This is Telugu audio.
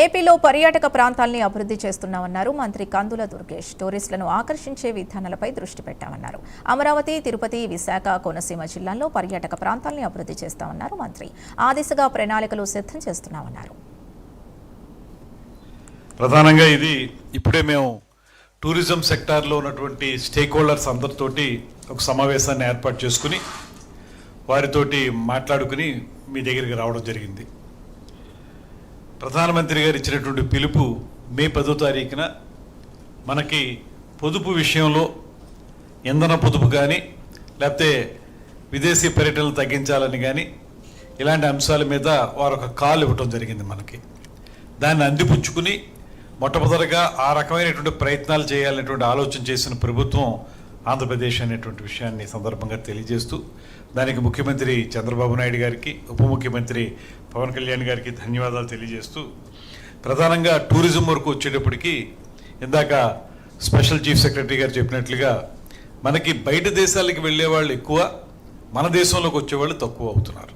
ఏపీలో పర్యాటక ప్రాంతాల్ని అభివృద్ధి చేస్తున్నామన్నారు మంత్రి కందుల దుర్గేష్. టూరిస్టులను ఆకర్షించే విధానాలపై దృష్టి పెట్టామన్నారు. అమరావతి, తిరుపతి, విశాఖ, కోనసీమ జిల్లాల్లో పర్యాటక ప్రాంతాల్ని అభివృద్ధి చేస్తామన్నారు మంత్రి. ఆ దిశగా ప్రణాళికలు సిద్ధం చేస్తున్నామన్నారు. ప్రధానంగా ఇది ఇప్పుడే మేము టూరిజం సెక్టార్లో ఉన్నటువంటి స్టేక్ హోల్డర్స్ అందరితోటి ఒక సమావేశాన్ని ఏర్పాటు చేసుకుని వారితోటి మాట్లాడుకుని మీ దగ్గరికి రావడం జరిగింది. ప్రధానమంత్రి గారు ఇచ్చినటువంటి పిలుపు మే 10వ తారీఖున మనకి పొదుపు విషయంలో ఇంధన పొదుపు కానీ లేకపోతే విదేశీ పర్యటనలు తగ్గించాలని కానీ ఇలాంటి అంశాల మీద వారు ఒక కాల్ ఇవ్వటం జరిగింది మనకి. దాన్ని అందిపుచ్చుకుని మొట్టమొదటిగా ఆ రకమైనటువంటి ప్రయత్నాలు చేయాలనేటువంటి ఆలోచన చేసిన ప్రభుత్వం ఆంధ్రప్రదేశ్ అనేటువంటి విషయాన్ని సందర్భంగా తెలియజేస్తూ దానికి ముఖ్యమంత్రి చంద్రబాబు నాయుడు గారికి, ఉప ముఖ్యమంత్రి పవన్ కళ్యాణ్ గారికి ధన్యవాదాలు తెలియజేస్తూ ప్రధానంగా టూరిజం వరకు వచ్చేటప్పటికి ఇందాక స్పెషల్ చీఫ్ సెక్రటరీ గారు చెప్పినట్లుగా మనకి బయట దేశాలకు వెళ్ళే వాళ్ళు ఎక్కువ, మన దేశంలోకి వచ్చేవాళ్ళు తక్కువ అవుతున్నారు.